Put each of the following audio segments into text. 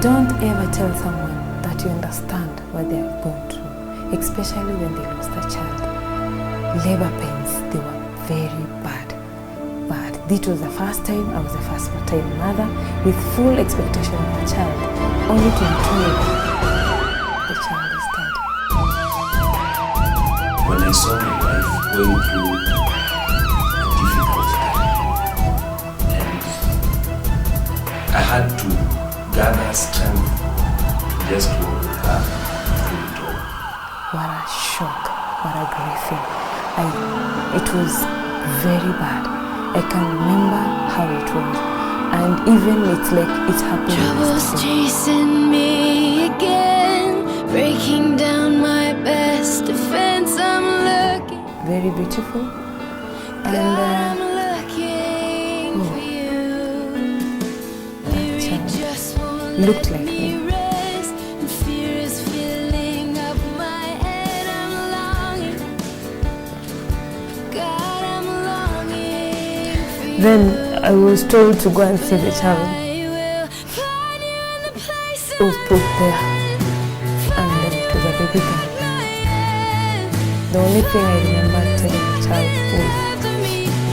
Don't ever tell someone that you understand what they have gone through, especially when they lost a child. Labor pains, they were very bad. But this was the first time I was a first-time mother with full expectation of a child, only to be told the child is dead. When I saw my wife going through a difficult time, and I had to gather strength to just walk with her through it all. What a shock, what a grieving. It was very bad. I can remember how it was. And even it's like it happened. Trouble's chasing me again, breaking down my best defense. I'm looking. Very beautiful. And I'm looking for you. that child looked like me. Rest and fear is filling up my head. I'm longing. God, I'm longing for you. Then I was told to go and see the child. I will find you in the place It was put there. And then it was a baby girl. The only thing I remember telling the child was,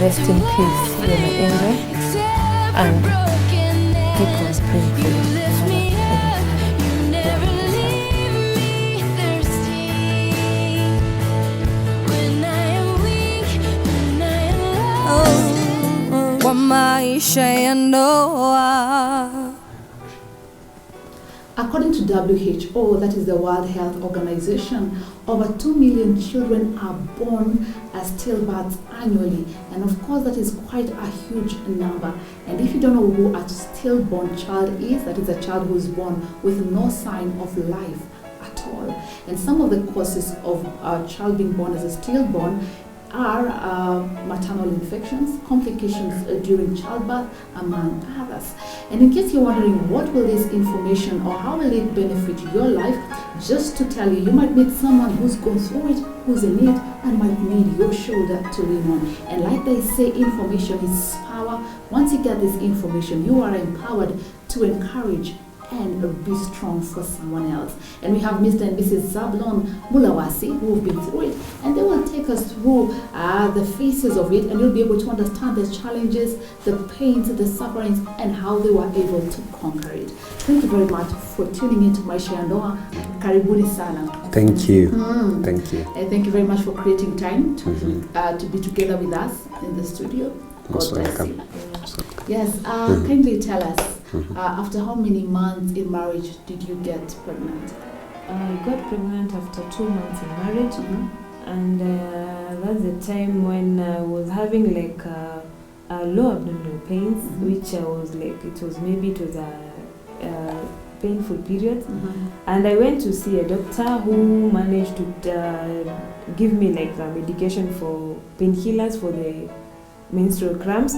rest in peace, you're my angel. And keep on praying for you. Maisha ya ndoa. According to WHO, that is the World Health Organization, over 2 million children are born as stillbirths annually. And of course, that is quite a huge number. And if you don't know who a stillborn child is, that is a child who is born with no sign of life at all. And some of the causes of a child being born as a stillborn are maternal infections, complications during childbirth, among others. And in case you're wondering what will this information or how will it benefit your life, just to tell you, you might meet someone who's gone through it, who's in it, and might need your shoulder to lean on. And like they say, information is power. Once you get this information, you are empowered to encourage and be strong for someone else. And we have Mr. and Mrs. Zablon Mwakitele who have been through it, and they will take us through the phases of it, and you'll be able to understand the challenges, the pains, the sufferings, and how they were able to conquer it. Thank you very much for tuning in to Maisha Ya Ndoa. Karibuni sana. Thank you. Thank you. And thank you very much for creating time to be together with us in the studio. Most welcome. Yes, kindly tell us, after how many months in marriage did you get pregnant? I got pregnant after 2 months in marriage, and that's the time when I was having like low abdominal pains, which I was like, it was a painful period. And I went to see a doctor who managed to give me like a medication for painkillers for the menstrual cramps,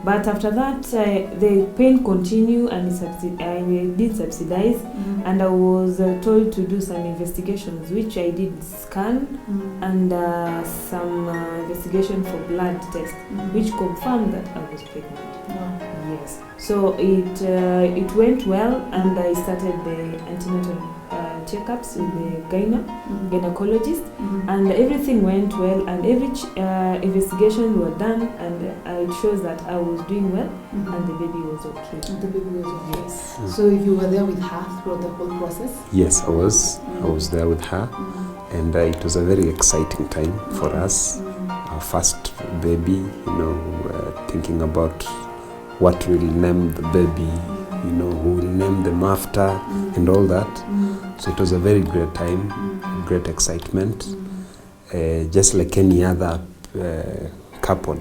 but after that the pain continued, and I did subsidize, and I was told to do some investigations, which I did scan and some investigation for blood test, which confirmed that I was pregnant. Wow. Yes, so it went well, and I started the antenatal checkups with the gynecologist, and everything went well, and every investigation were done, and it shows that I was doing well, and the baby was okay. And the baby was okay. Yes. So you were there with her throughout the whole process? Yes, I was. I was there with her, and it was a very exciting time for us. Our first baby, thinking about what we'll name the baby, who will name them after, and all that. So it was a very great time, great excitement. Just like any other couple,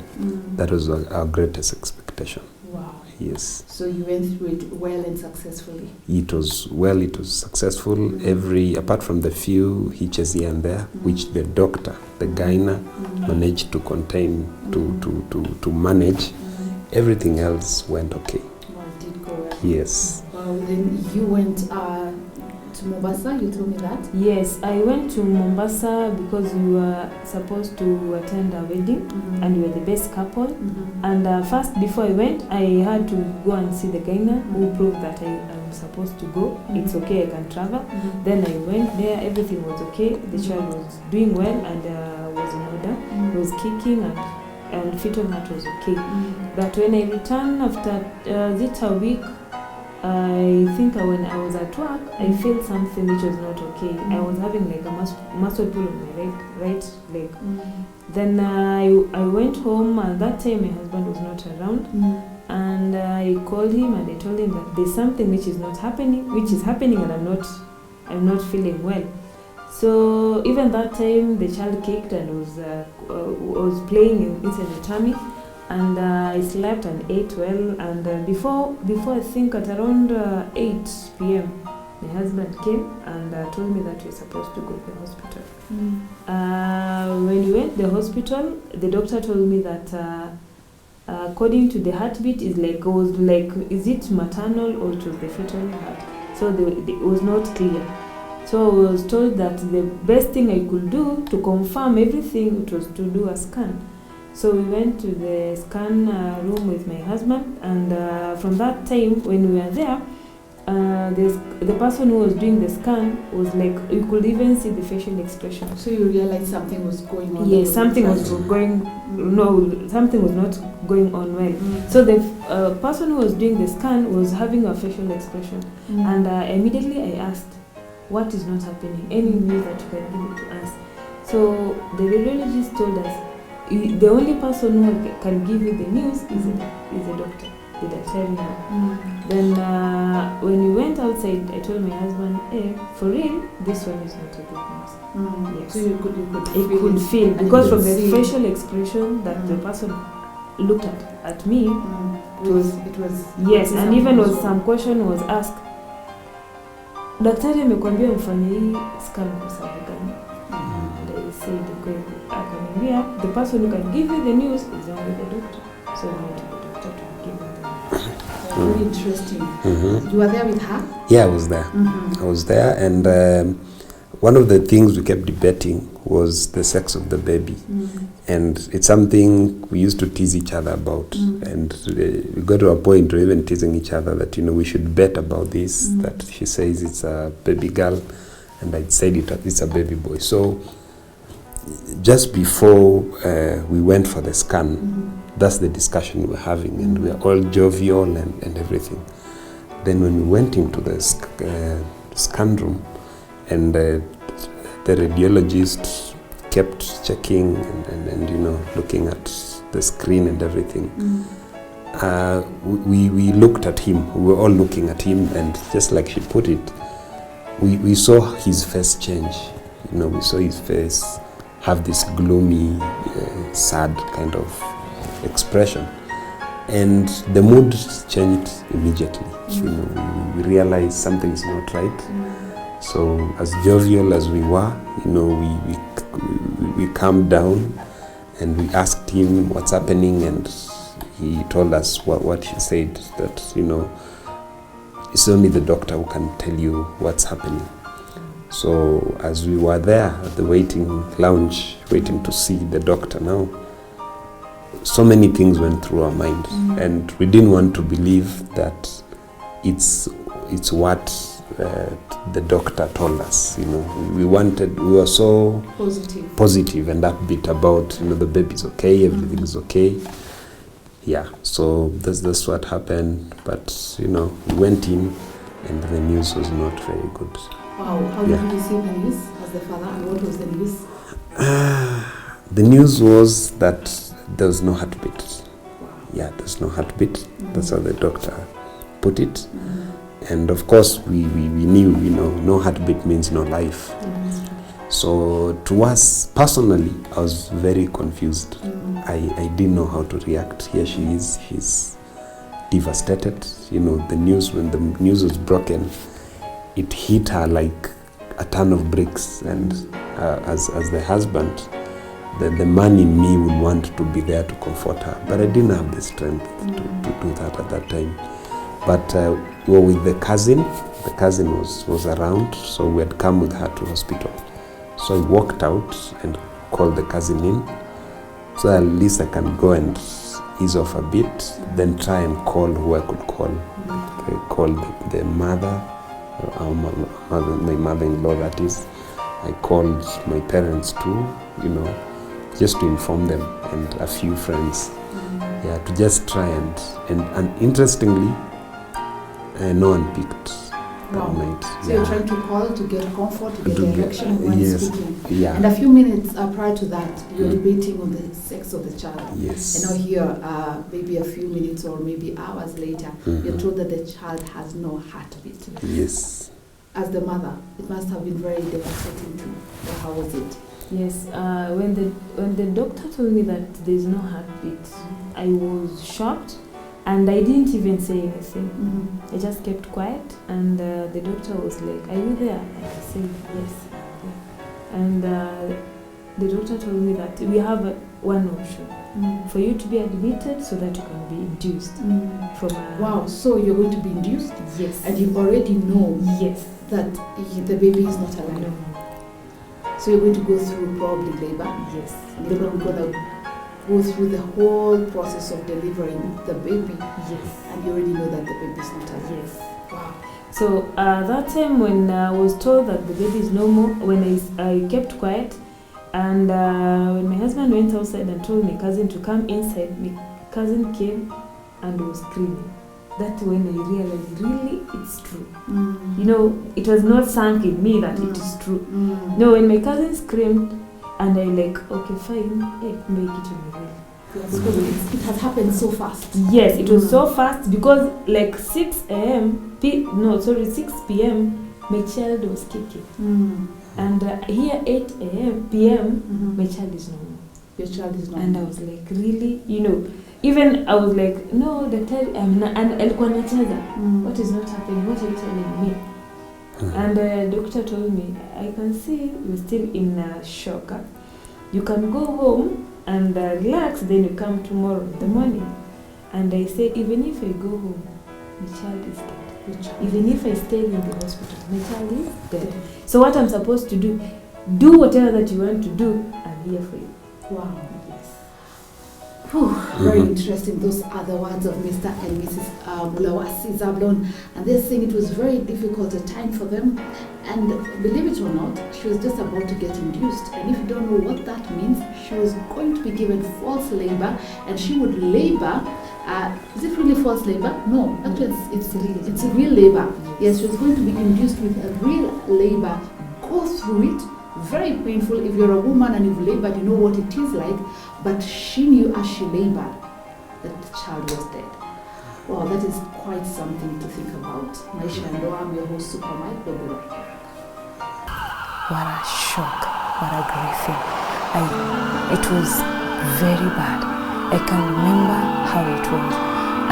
that was our greatest expectation. Wow. Yes. So you went through it well and successfully? It was well, it was successful. Apart from the few hitches here and there, which the doctor, the gyna, managed to contain, to manage, everything else went okay. Well, it did go well. Yes. Well, then you went to to Mombasa, you told me that. Yes, I went to Mombasa because we were supposed to attend a wedding, and we were the best couple. And first, before I went, I had to go and see the gynae who proved that I'm supposed to go. It's okay, I can travel. Then I went there, everything was okay. The child was doing well and was in order. He was kicking and fetal heart was okay. But when I returned after a week, I think when I was at work, I felt something which was not okay. I was having like a muscle pull on my right leg. Then I went home, and that time my husband was not around. And I called him and I told him that there's something which is happening, and I'm not feeling well. So even that time the child kicked and was playing inside the tummy. And I slept and ate well, and before I think at around 8 p.m. my husband came and told me that we're supposed to go to the hospital. When we went to the hospital, the doctor told me that according to the heartbeat is it maternal or it was the fetal heart? So it was not clear. So I was told that the best thing I could do to confirm everything, it was to do a scan. So we went to the scan room with my husband, and from that time when we were there, the person who was doing the scan was like, you could even see the facial expression. So you realized something was going on? Yes, something was not going on well. So the person who was doing the scan was having a facial expression, and immediately I asked, what is not happening? Any news that you can give it to us? So the radiologist told us, the only person who can give you the news is a doctor, the doctor. Then when we went outside, I told my husband, hey, for real, this one is not a good news. Yes. So you could feel because from the facial expression that the person looked at me, it was yes, and even was some question was asked, daktari amekwambia mfanye hii scan kwa sababu gani? And I said, the person who can give you the news is only the doctor. So we went to the doctor to give him the news. Very interesting. You were there with her? Yeah, I was there. I was there, and one of the things we kept debating was the sex of the baby. And it's something we used to tease each other about. And we got to a point where even teasing each other that, we should bet about this, that she says it's a baby girl, and I said it's a baby boy. So just before we went for the scan, that's the discussion we were having, and we were all jovial and everything. Then when we went into the scan room, and the radiologist kept checking and looking at the screen and everything, we looked at him. We were all looking at him, and just like she put it, we saw his face change. We saw his face have this gloomy, sad kind of expression, and the mood changed immediately. We realized something is not right. So as jovial as we were, we calmed down, and we asked him what's happening, and he told us what he said, that it's only the doctor who can tell you what's happening. So as we were there at the waiting lounge, waiting to see the doctor now, so many things went through our mind, and we didn't want to believe that it's what the doctor told us. We were so positive and upbeat about the baby's okay, everything is okay. Yeah, so that's what happened. But we went in, and the news was not very good. Wow, how did you receive the news as the father, and what was the news? The news was that there was no heartbeat. Wow. Yeah, there's no heartbeat. That's how the doctor put it. And of course, we knew, no heartbeat means no life. So to us, personally, I was very confused. I didn't know how to react. Here she is, she's devastated. The news, when the news was broken, it hit her like a ton of bricks. And as the husband, the man in me would want to be there to comfort her. But I didn't have the strength to do that at that time. But we were with the cousin the cousin was around, so we had come with her to hospital. So I walked out and called the cousin in, so at least I can go and ease off a bit, then try and call who I could call. I called the mother, my mother-in-law that is. I called my parents too, you know, just to inform them, and a few friends. Yeah, to just try and interestingly, no one picked that night. So you're trying to call to get comfort, to get direction when speaking. Yeah. And a few minutes prior to that, you're debating on the sex of the child. Yes. And now here, maybe a few minutes or maybe hours later, you're told that the child has no heartbeat. Yes. As the mother, it must have been very devastating to you. Well, how was it? Yes, when the doctor told me that there's no heartbeat, I was shocked, and I didn't even say anything. I just kept quiet, and the doctor was like, "Are you there?" And I said, "Yes." Yeah. And the doctor told me that we have one option for you to be admitted so that you can be induced from a... Wow, so you're going to be induced? Yes. And you already know Yes. that the baby is not alive? No. So you're going to go through probably labor? Yes. And you're going to go through the whole process of delivering the baby? Yes. And you already know that the baby is not alive? Yes. Wow. So that time when I was told that the baby is normal, when I kept quiet, and when my husband went outside and told my cousin to come inside, my cousin came and was screaming. That's when I realized, really, it's true. You know, it was not sunk in me that it is true. No, when my cousin screamed, and I like, okay, fine, make it real. Yes, because it has happened so fast. Yes, it was so fast because like 6 p.m. my child was kicking. And here 8 p.m. my child is normal. Your child is normal. And I was like, really? You know, even I was like, no, daktari, I'm not, and alikuwa nacheza. What is not happening? What are you telling me? And the doctor told me, I can see you're still in shock. You can go home and relax, then you come tomorrow in the morning. And I said, even if I go home, my child is dead. Even if I stay in the hospital, my child is dead. So what I'm supposed to do whatever that you want to do, I'm here for you. Wow. Yes. Whew, very interesting. Those are the words of Mr. and Mrs. Mulawasi Zablon. And they're saying it was very difficult a time for them. And believe it or not, she was just about to get induced. And if you don't know what that means, she was going to be given false labor, and she would labor. Is it really false labor? No, actually it's a real labor. Yes, she was going to be induced with a real labor. Go through it. Very painful. If you're a woman and you've labored, you know what it is like. But she knew as she labored that the child was dead. Wow, that is quite something to think about. Maisha Ya Ndoa, I'm your host, Super Mike. We'll be right back. What a shock, what a grieving. It was very bad. I can remember how it was.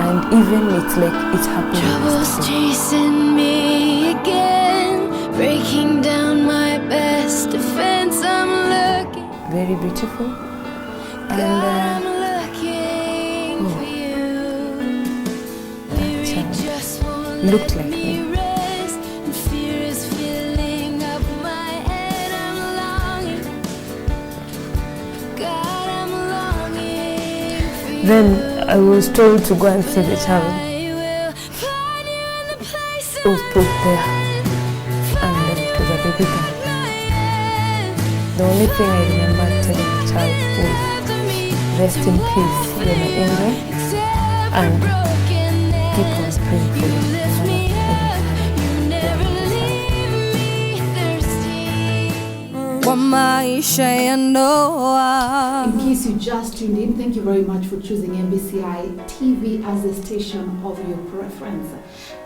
And even it's like it's happening. Trouble's chasing me again, breaking down my best defense. I'm looking, Very beautiful. God, I'm looking for you. That child Just won't looked let like me me. rest, and fear is filling up my head. I'm longing, God, I'm longing for you. Then I was told to go and see the child. I will find you in the place It was put there, and it was a baby girl. The only thing I remember telling the child was, rest in peace, you're my angel, and keep on praying for Kwa maisha ya ndoa. In case you just tuned in, thank you very much for choosing MBCI TV as the station of your preference.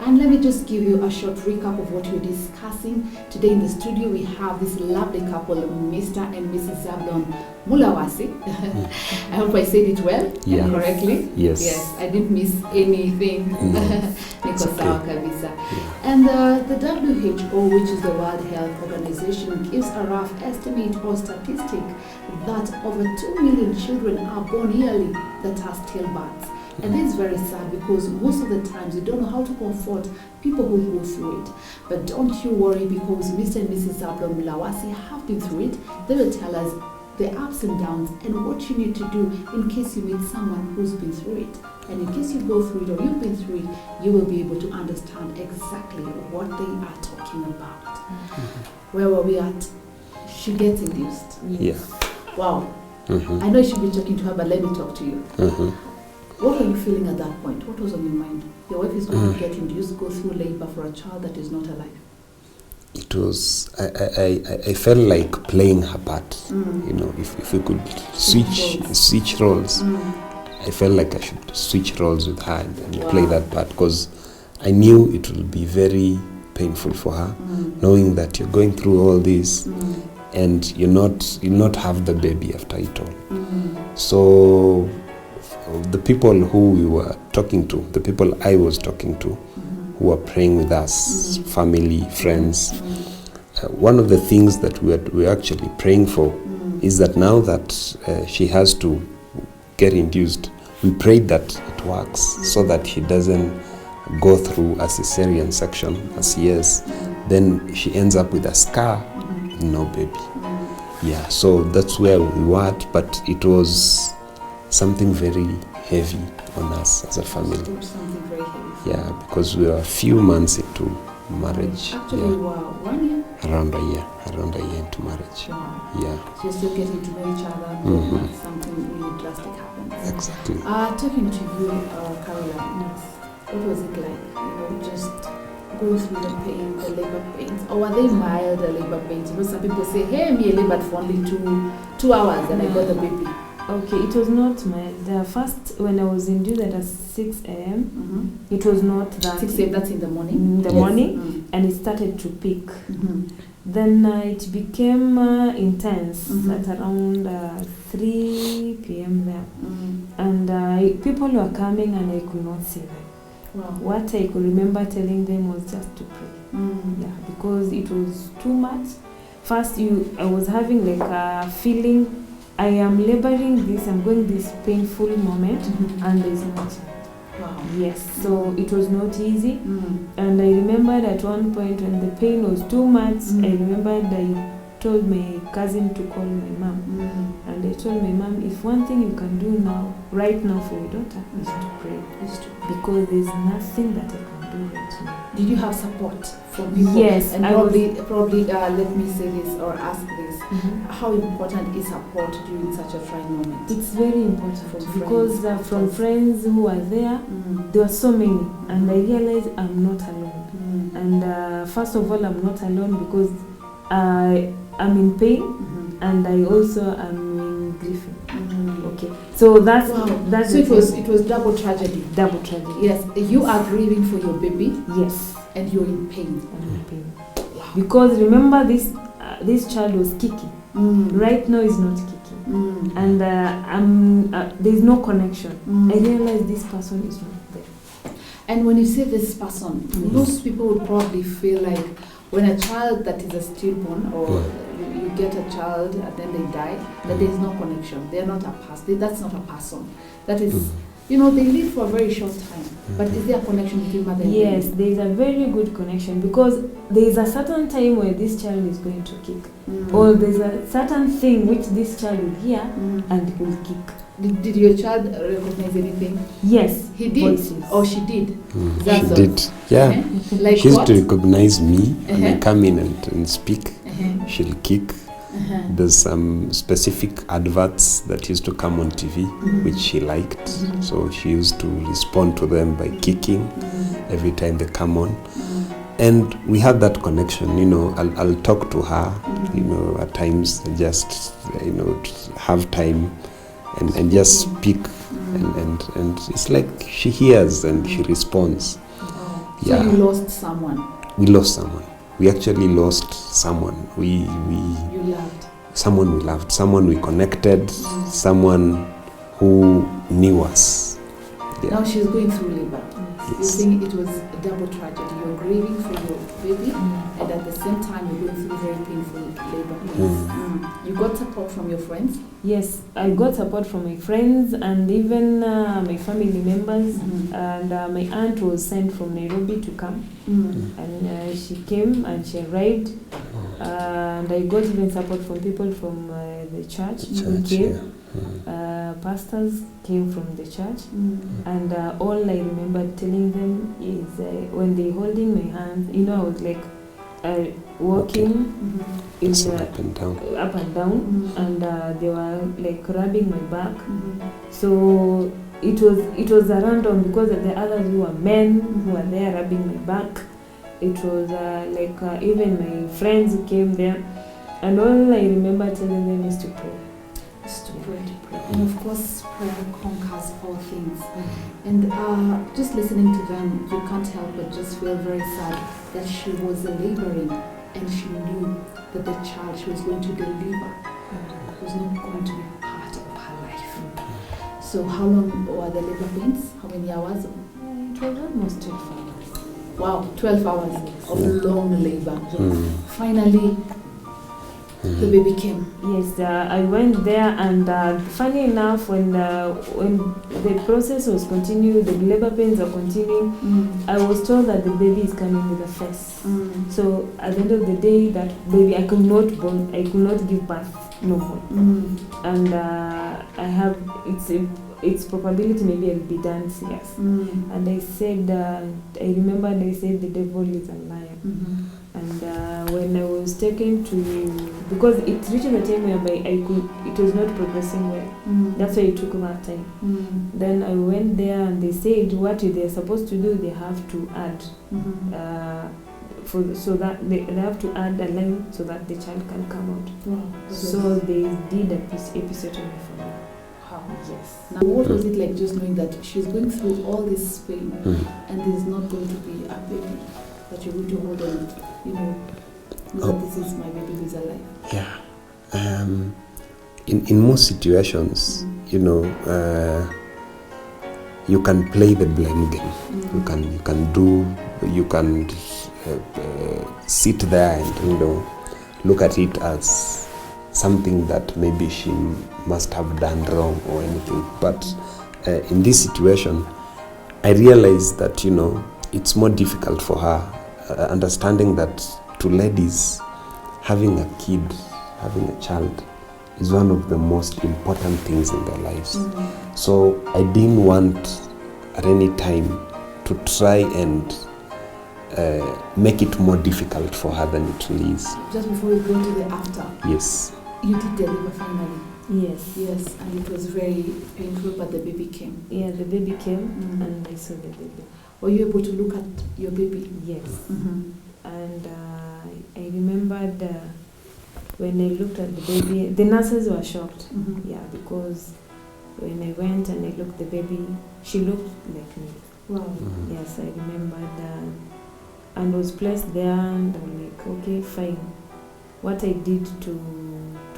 And let me just give you a short recap of what we're discussing. Today in the studio we have this lovely couple, Mr. and Mrs. Zablon Mwakitele. I hope I said it well and correctly. Yes. Yes, I didn't miss anything. It's okay. Kabisa. And the WHO, which is the World Health Organization, gives a rough estimate or statistic that over 2 million children are born yearly that are stillbirths. And this is very sad because most of the times you don't know how to comfort people who go through it. But don't you worry, because Mr. and Mrs. Zablon Mwakitele have been through it. They will tell us the ups and downs and what you need to do in case you meet someone who's been through it. And in case you go through it or you've been through it, you will be able to understand exactly what they are talking about. Where were we at? She gets induced. Yeah. Wow. Mm-hmm. I know you should be talking to her, but let me talk to you. Mm-hmm. What are you feeling at that point? What was on your mind? Your wife is going to get induced, go through labor for a child that is not alive. It was, I felt like playing her part. You know, if we could switch roles, I felt like I should switch roles with her and play that part, because I knew it will be very painful for her, knowing that you're going through all this and you'll not have the baby after it all. So the people who we were talking to, the people I was talking to, who were praying with us, family, friends, one of the things that we're actually praying for is that now that she has to get induced, we prayed that it works so that he doesn't go through a cesarean section as he is. Then she ends up with a scar, no baby. Yeah, so that's where we were at, but it was something very heavy on us as a family. Something very heavy. Yeah, because we were a few months into marriage. Actually, wow, 1 year? Around a year into marriage. Wow. Yeah. So you're still getting to know each other, but something really drastic happens. Exactly. Talking to you, Caroline, what was it like? You know, just going through the pain, the labor pains, or were they mild, the labor pains? You know, some people say, hey, me, I labored for only two hours and I got the baby. Okay, it was not the first, when I was induced at 6 a.m., it was not that. 6 a.m., that's in the morning? In the morning, and it started to peak. Then it became intense at around 3 p.m. there. And people were coming and I could not see them. Wow. What I could remember telling them was just to pray. Yeah, because it was too much. First, I was having like a feeling, I am laboring this, I'm going this painful moment, and there's no child. Wow. Yes, so it was not easy. And I remembered at one point when the pain was too much, I remembered I told my cousin to call my mom. And I told my mom, if one thing you can do now, right now for your daughter, is to pray. Because there's nothing that I can do right now. Did you have support from people? Yes. And probably let me say this or ask this. How important is support during such a trying moment? It's very important From because from friends who are there, there were so many, and I realized I'm not alone. And first of all, I'm not alone because I'm in pain, and I also am in grief. Okay, so that's so it was double tragedy. Double tragedy. Yes, you are grieving for your baby. Yes, and you're in pain. I'm in pain. Wow. Because remember, this child was kicking. Right now, is not kicking, and there's no connection. I realize this person is not there. And when you say this person, most people would probably feel like when a child that is a stillborn, or you get a child and then they die, that there is no connection. They are not a person. That's not a person. That is, you know, they live for a very short time. But is there a connection between mother and baby? Yes, there is a very good connection, because there is a certain time where this child is going to kick, or there's a certain thing which this child will hear and will kick. Did your child recognize anything? Yes, he did. Voices. Or she did. She did. Yeah. Like she used what? to recognize me when I come in and speak. She'll kick. There's some specific adverts that used to come on TV which she liked, so she used to respond to them by kicking every time they come on. And we have that connection, you know. I'll talk to her, you know, at times, just, you know, have time and just speak, and it's like she hears and she responds. So you lost someone. We lost someone. We actually lost someone. You loved. Someone we loved, someone we connected, someone who knew us. Yeah. Now she's going through labor. You're saying it was a double tragedy. You're grieving for your baby, and at the same time you're going through very painful labor pains. You got support from your friends? Yes, I got support from my friends and even my family members. And my aunt was sent from Nairobi to come. And she came and she arrived. And I got even support from people from the church who came. Pastors came from the church. And all I remember telling them is when they holding my hand, you know, I was like walking in up and down, and they were like rubbing my back. So it was a random, because the others who were men who were there rubbing my back. It was even my friends who came there, and all I remember telling them is to pray. And of course, prayer conquers all things. And just listening to them, you can't help but just feel very sad that she was laboring, and she knew that the child she was going to deliver was not going to be part of her life. So how long were the labor pains? How many hours? It was almost 12 hours. Wow, 12 hours of long labor. Finally, the baby came. Yes, I went there, and funny enough, when the process was continuing, the labor pains are continuing, I was told that the baby is coming with a face. So at the end of the day, that baby, I could not give birth no more. And I have its probability maybe I'll be done CS. And I said, I remember I said the devil is a liar. And when I was taken to, because it reached a time whereby it was not progressing well. That's why it took that time. Then I went there, and they said what they're supposed to do, they have to add, so that they have to add a line so that the child can come out. So they did a episiotomy for me. Yes. Now, what was it like just knowing that she's going through all this pain and there's not going to be a baby that you're going to hold on, you know that this is my baby who's alive? Yeah. In most situations, you know, you can play the blame game. You can sit there and, you know, look at it as something that maybe she must have done wrong or anything. But in this situation, I realized that, you know, it's more difficult for her, understanding that to ladies, having a kid, having a child is one of the most important things in their lives. So I didn't want at any time to try and make it more difficult for her than it really is. Just before we go to the after. Yes. You did deliver finally. Yes. Yes, and it was very painful, but the baby came. Yeah, the baby came, and I saw the baby. Were you able to look at your baby? Yes. And I remembered when I looked at the baby, the nurses were shocked. Yeah, because when I went and I looked at the baby, she looked like me. Wow. Yes, I remembered, and was placed there, and I'm like, okay, fine. What I did to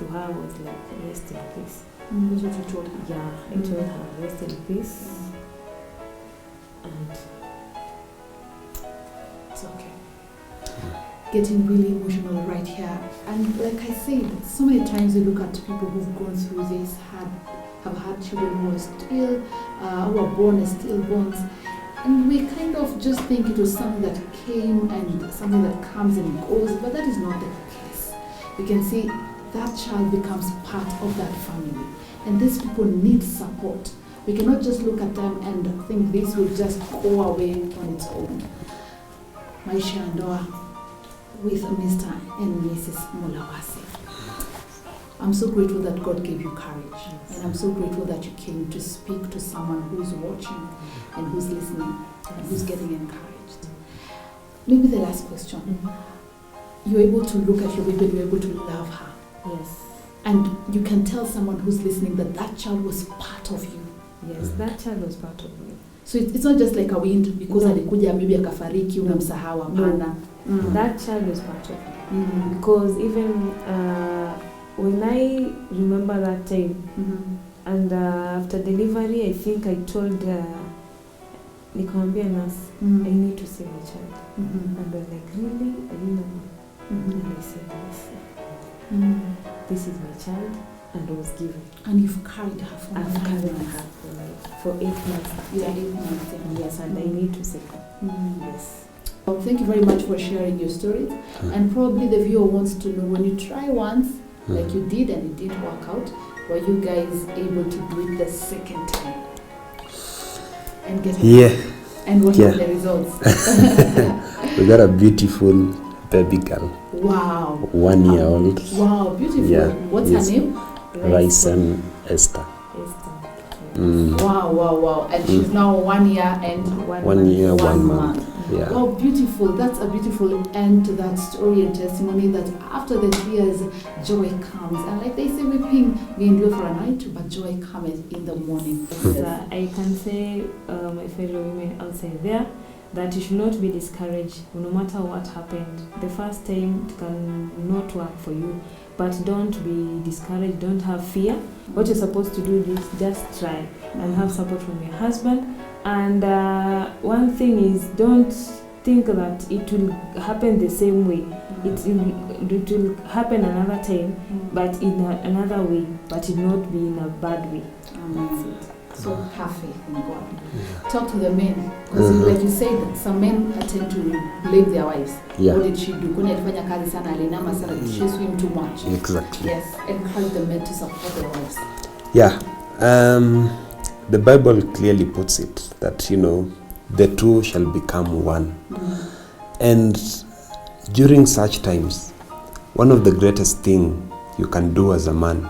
her was like, rest in peace. That's what you told her? Yeah, I told her, rest in peace. And it's okay. Getting really emotional right here. And like I said, so many times we look at people who've gone through this, have had children who are still, who are born as stillborns. And we kind of just think it was something that came and something that comes and goes, but that is not the case. You can see that child becomes part of that family. And these people need support. We cannot just look at them and think this will just go away on its own. MAISHA YA NDOA with Mr. and Mrs. Mulawase. I'm so grateful that God gave you courage. And I'm so grateful that you came to speak to someone who's watching and who's listening and who's getting encouraged. Maybe the last question. You're able to look at your baby and you're able to love her. yes, And you can tell someone who's listening that that child was part of you. yes, that child was part of me. So it's not just like a wind because No. alikuja maybe akafariki unamsahau hapana. That child was part of me. Because even when I remember that time, and after delivery, I think I told nikamwambia nurse, Mm. I need to see my child. Mhm. And they're like, really? I didn't know. Mhm. And I said, yes, Mm. this is my child, and I was given. And you've carried her for I've 9 carried months. her for 8 months. Yeah, 8 months. Yeah. Yes, and I need to see her. Mm. Yes. Well, thank you very much for sharing your story. Mm. And probably the viewer wants to know, when you try once, like Mm. you did and it didn't work out, were you guys able to do it the second time? And get it? Yeah, And what Yeah. were the results? we got a beautiful baby girl, Wow. 1 year old, Wow, beautiful. Yeah, What's yes. her name? Raisen Esther. Esther. Mm. Wow, wow, wow. And she's now 1 year and 1 year, 1 1 month. Yeah. Wow, beautiful. That's a beautiful end to that story and testimony, that after the tears, joy comes. And like they say, weeping may endure for a night, but joy cometh in the morning. So I can say, my fellow women outside there, that you should not be discouraged no matter what happened. The first time it can not work for you, but don't be discouraged, don't have fear. What you're supposed to do is just try and have support from your husband. And one thing is, don't think that it will happen the same way. It will happen another time, but in another way, but it will not be in a bad way. That's it. So have faith in God. Talk to the men, because like you said, some men tend to blame their wives. Yeah. What did she do? Kwani alifanya kazi sana, alinama sana, did she swim too much? Exactly. Yes, encourage the men to support their wives. Yeah. The Bible clearly puts it that, you know, the two shall become one. And during such times, one of the greatest things you can do as a man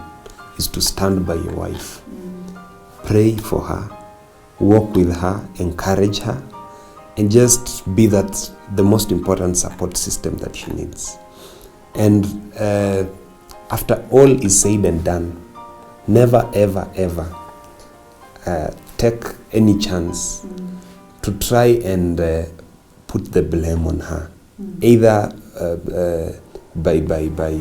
is to stand by your wife. Pray for her, walk with her, encourage her, and just be that the most important support system that she needs. And after all is said and done, never, ever, ever take any chance to try and put the blame on her, either by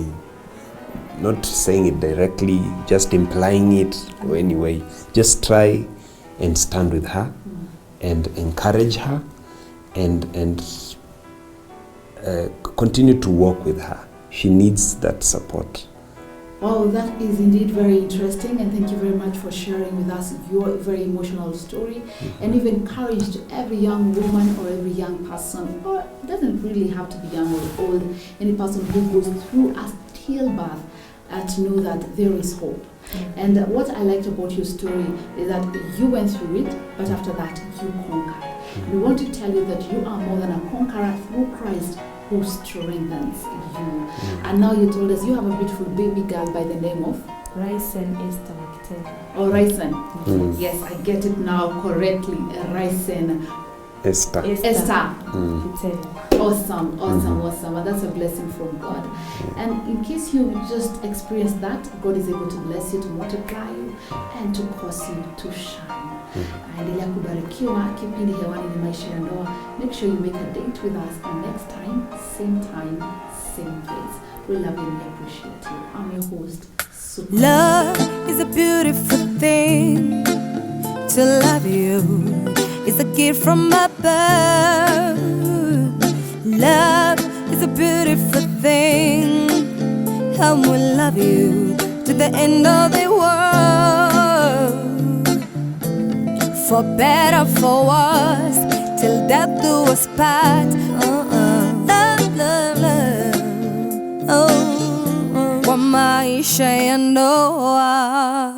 not saying it directly, just implying it, or anyway, just try and stand with her and encourage her and continue to walk with her. She needs that support. Wow, that is indeed very interesting, and thank you very much for sharing with us your very emotional story. And you've encouraged every young woman or every young person, or it doesn't really have to be young or old, any person who goes through a stillbirth, to know that there is hope. And what I liked about your story is that you went through it, but after that you conquered. We want to tell you that you are more than a conqueror through Christ who strengthens you. And now you told us you have a beautiful baby girl by the name of Raisen Esther Mwakitele. Oh, Raisen. Yes, I get it now correctly. Raisen Esther. Esther. Mwakitele. Awesome. And that's a blessing from God. And in case you just experienced that, God is able to bless you, to multiply you, and to cause you to shine. Endelea kubarikiwa. Kipindi hewani ni Maisha ya Ndoa. Make sure you make a date with us, and next time, same place. We love you and we appreciate you. I'm your host, Super. Love is a beautiful thing. To love you is a gift from above. Love is a beautiful thing. I will love you to the end of the world. For better, for worse, till death do us part. Love, love, love. Kwa maisha ya ndoa.